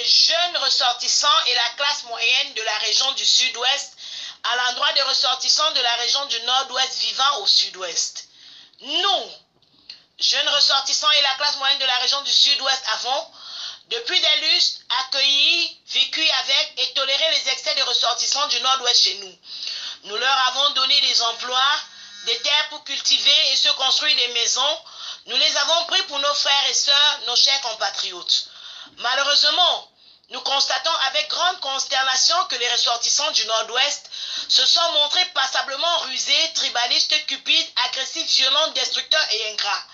les jeunes ressortissants et la classe moyenne de la région du sud-ouest à l'endroit des ressortissants de la région du nord-ouest vivant au sud-ouest. Nous, jeunes ressortissants et la classe moyenne de la région du sud-ouest avons, depuis des lustres, accueilli, vécu avec et toléré les excès des ressortissants du nord-ouest chez nous. Nous leur avons donné des emplois, des terres pour cultiver et se construire des maisons. Nous les avons pris pour nos frères et sœurs, nos chers compatriotes. Malheureusement, nous constatons avec grande consternation que les ressortissants du nord-ouest se sont montrés passablement rusés, tribalistes, cupides, agressifs, violents, destructeurs et ingrats.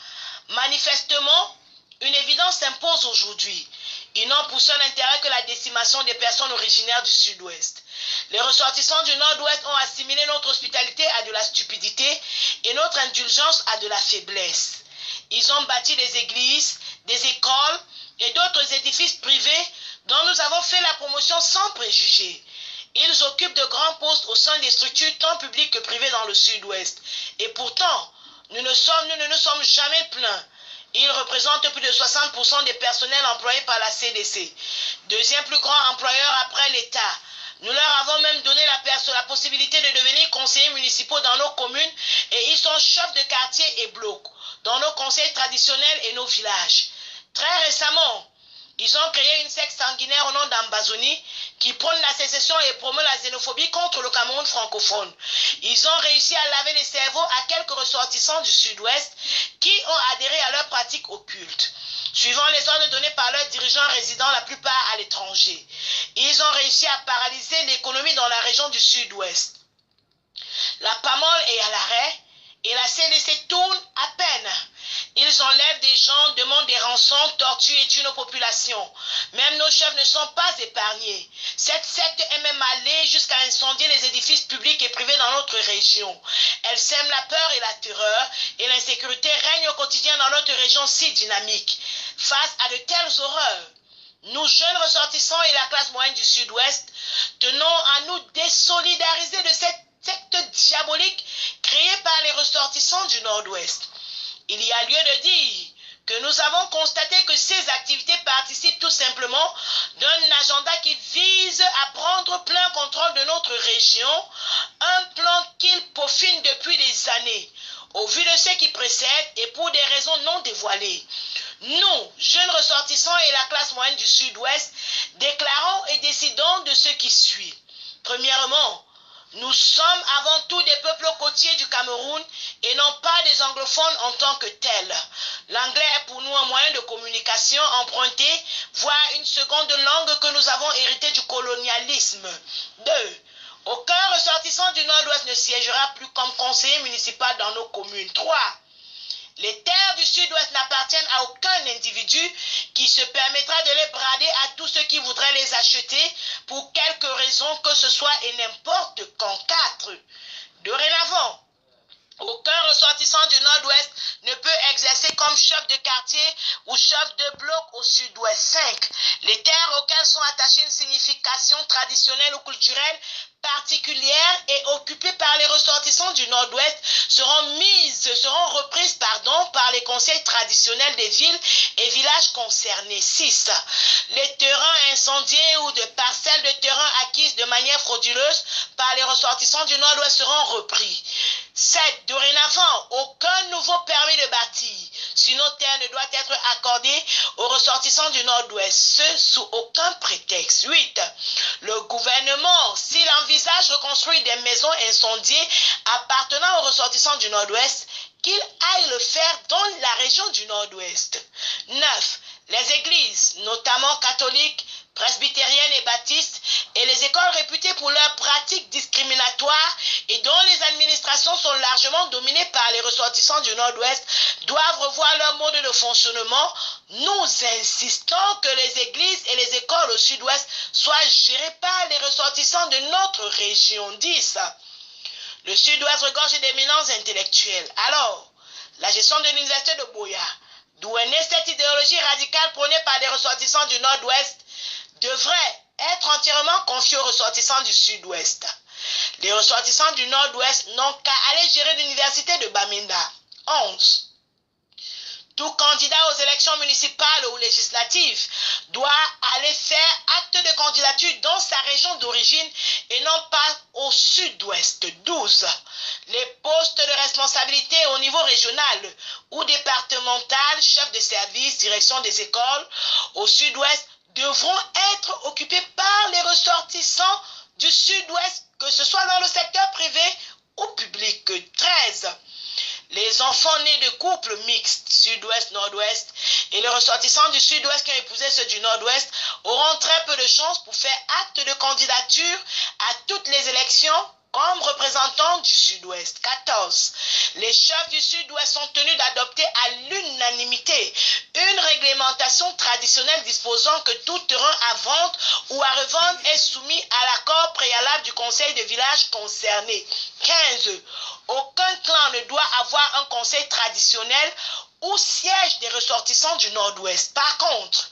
Manifestement, une évidence s'impose aujourd'hui. Ils n'ont pour seul intérêt que la décimation des personnes originaires du sud-ouest. Les ressortissants du nord-ouest ont assimilé notre hospitalité à de la stupidité et notre indulgence à de la faiblesse. Ils ont bâti des églises, des écoles et d'autres édifices privés dont nous avons fait la promotion sans préjugés. Ils occupent de grands postes au sein des structures tant publiques que privées dans le sud-ouest. Et pourtant, nous ne nous sommes jamais plaints. Ils représentent plus de 60% des personnels employés par la CDC. Deuxième plus grand employeur après l'État. Nous leur avons même donné la possibilité de devenir conseillers municipaux dans nos communes et ils sont chefs de quartier et blocs dans nos conseils traditionnels et nos villages. Très récemment, ils ont créé une secte sanguinaire au nom d'Ambazoni qui prône la sécession et promeut la xénophobie contre le Cameroun francophone. Ils ont réussi à laver les cerveaux à quelques ressortissants du sud-ouest qui ont adhéré à leurs pratiques occultes. Suivant les ordres donnés par leurs dirigeants résidant la plupart à l'étranger, ils ont réussi à paralyser l'économie dans la région du sud-ouest. La PAMOL est à l'arrêt et la CDC tourne à peine. Ils enlèvent des gens, demandent des rançons, torturent et tuent nos populations. Même nos chefs ne sont pas épargnés. Cette secte est même allée jusqu'à incendier les édifices publics et privés dans notre région. Elle sème la peur et la terreur et l'insécurité règne au quotidien dans notre région si dynamique. Face à de telles horreurs, nous jeunes ressortissants et la classe moyenne du sud-ouest tenons à nous désolidariser de cette secte diabolique créée par les ressortissants du nord-ouest. Il y a lieu de dire que nous avons constaté que ces activités participent tout simplement d'un agenda qui vise à prendre plein contrôle de notre région, un plan qu'ils peaufinent depuis des années, au vu de ce qui précède et pour des raisons non dévoilées. Nous, jeunes ressortissants et la classe moyenne du sud-ouest, déclarons et décidons de ce qui suit. Premièrement, nous sommes avant tout des peuples côtiers du Cameroun et non pas des anglophones en tant que tels. L'anglais est pour nous un moyen de communication emprunté, voire une seconde langue que nous avons héritée du colonialisme. 2. Aucun ressortissant du nord-ouest ne siégera plus comme conseiller municipal dans nos communes. 3. Les terres du sud-ouest n'appartiennent à aucun individu qui se permettra de les brader à tous ceux qui voudraient les acheter pour quelque raison que ce soit et n'importe quand. 4. Dorénavant, aucun ressortissant du nord-ouest ne peut exercer comme chef de quartier ou chef de bloc au sud-ouest. 5. Les terres auxquelles sont attachées une signification traditionnelle ou culturelle particulières et occupées par les ressortissants du nord-ouest seront reprises par les conseils traditionnels des villes et villages concernés. 6. Les terrains incendiés ou de parcelles de terrain acquises de manière frauduleuse par les ressortissants du nord-ouest seront repris. 7. Dorénavant, aucun nouveau permis de bâtir sur nos terres ne doit être accordé aux ressortissants du nord-ouest, ce sous aucun prétexte. 8. Le gouvernement, s'il envisage de reconstruire des maisons incendiées appartenant aux ressortissants du nord-ouest, qu'il aille le faire dans la région du nord-ouest. 9. Les églises, notamment catholiques, presbytériennes et baptistes, et les écoles réputées pour leurs pratiques discriminatoires et dont les administrations sont largement dominées par les ressortissants du nord-ouest, doivent revoir leur mode de fonctionnement. Nous insistons que les églises et les écoles au sud-ouest soient gérées par les ressortissants de notre région. 10. Le sud-ouest regorge d'éminents intellectuels. Alors, la gestion de l'université de Buea, d'où est née cette idéologie radicale prônée par des ressortissants du nord-ouest, devrait être entièrement confiée aux ressortissants du sud-ouest. Les ressortissants du nord-ouest n'ont qu'à aller gérer l'université de Bamenda. 11. Tout candidat aux élections municipales ou législatives doit aller faire acte de candidature dans sa région d'origine et non pas au sud-ouest. 12. Les postes de responsabilité au niveau régional ou départemental, chef de service, direction des écoles au sud-ouest devront être occupés par les ressortissants du sud-ouest, que ce soit dans le secteur privé ou public. 13. Les enfants nés de couples mixtes, sud-ouest-nord-ouest, et les ressortissants du sud-ouest qui ont épousé ceux du nord-ouest auront très peu de chances pour faire acte de candidature à toutes les élections comme représentants du sud-ouest. 14. Les chefs du sud-ouest sont tenus d'adopter à l'unanimité une réglementation traditionnelle disposant que tout terrain à vendre ou à revendre est soumis à l'accord préalable du conseil de village concerné. 15. Aucun clan ne doit avoir un conseil traditionnel ou siège des ressortissants du nord-ouest. Par contre,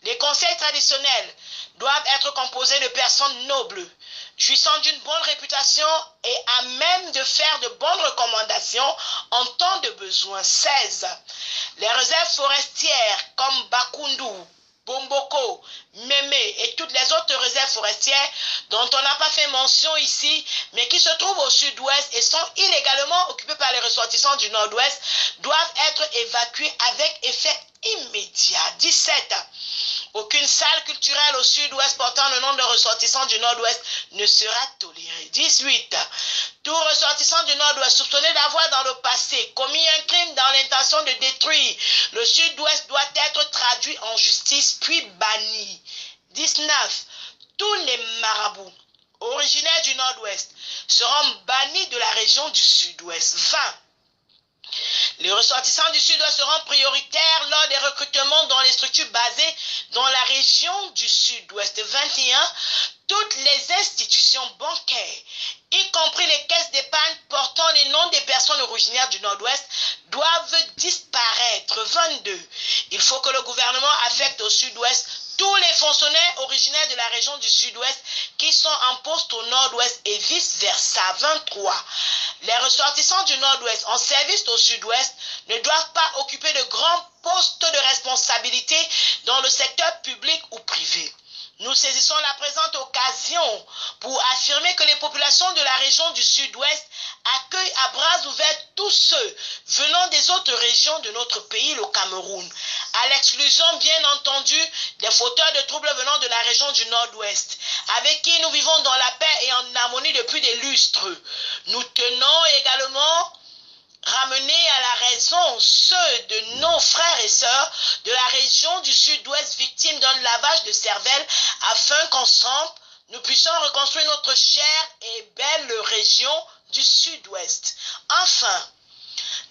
les conseils traditionnels doivent être composés de personnes nobles, jouissant d'une bonne réputation et à même de faire de bonnes recommandations en temps de besoin. 16. Les réserves forestières comme Bakundu, Bomboko, Mémé et toutes les autres réserves forestières dont on n'a pas fait mention ici, mais qui se trouvent au sud-ouest et sont illégalement occupées par les ressortissants du nord-ouest, doivent être évacuées avec effet immédiat. 17. Aucune salle culturelle au sud-ouest portant le nom de ressortissant du nord-ouest ne sera tolérée. 18. Tout ressortissant du nord-ouest soupçonné d'avoir dans le passé commis un crime dans l'intention de détruire le sud-ouest doit être traduit en justice puis banni. 19. Tous les marabouts originaires du nord-ouest seront bannis de la région du sud-ouest. 20. Les ressortissants du sud-ouest seront prioritaires lors des recrutements dans les structures basées dans la région du sud-ouest. 21. Toutes les institutions bancaires, y compris les caisses d'épargne portant les noms des personnes originaires du nord-ouest, doivent disparaître. 22. Il faut que le gouvernement affecte au sud-ouest tous les fonctionnaires originaires de la région du sud-ouest qui sont en poste au nord-ouest et vice-versa. 23. Les ressortissants du nord-ouest en service au sud-ouest ne doivent pas occuper de grands postes de responsabilité dans le secteur public ou privé. Nous saisissons la présente occasion pour affirmer que les populations de la région du sud-ouest accueillent à bras ouverts tous ceux venant des autres régions de notre pays, le Cameroun, à l'exclusion bien entendu des fauteurs de troubles venant de la région du nord-ouest, avec qui nous vivons dans la paix et en harmonie depuis des lustres. Nous tenons également ramener à la raison ceux de nos frères et sœurs de la région du sud-ouest victimes d'un lavage de cervelle afin qu'ensemble nous puissions reconstruire notre chère et belle région du sud-ouest. Enfin,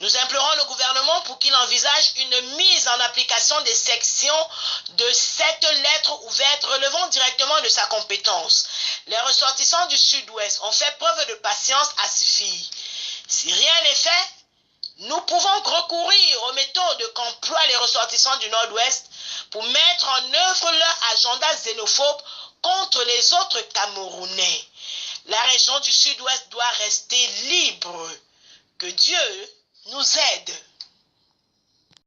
nous implorons le gouvernement pour qu'il envisage une mise en application des sections de cette lettre ouverte relevant directement de sa compétence. Les ressortissants du sud-ouest ont fait preuve de patience à suffire. Si rien n'est fait, nous pouvons recourir aux méthodes qu'emploient les ressortissants du nord-ouest pour mettre en œuvre leur agenda xénophobe contre les autres Camerounais. La région du sud-ouest doit rester libre. Que Dieu nous aide.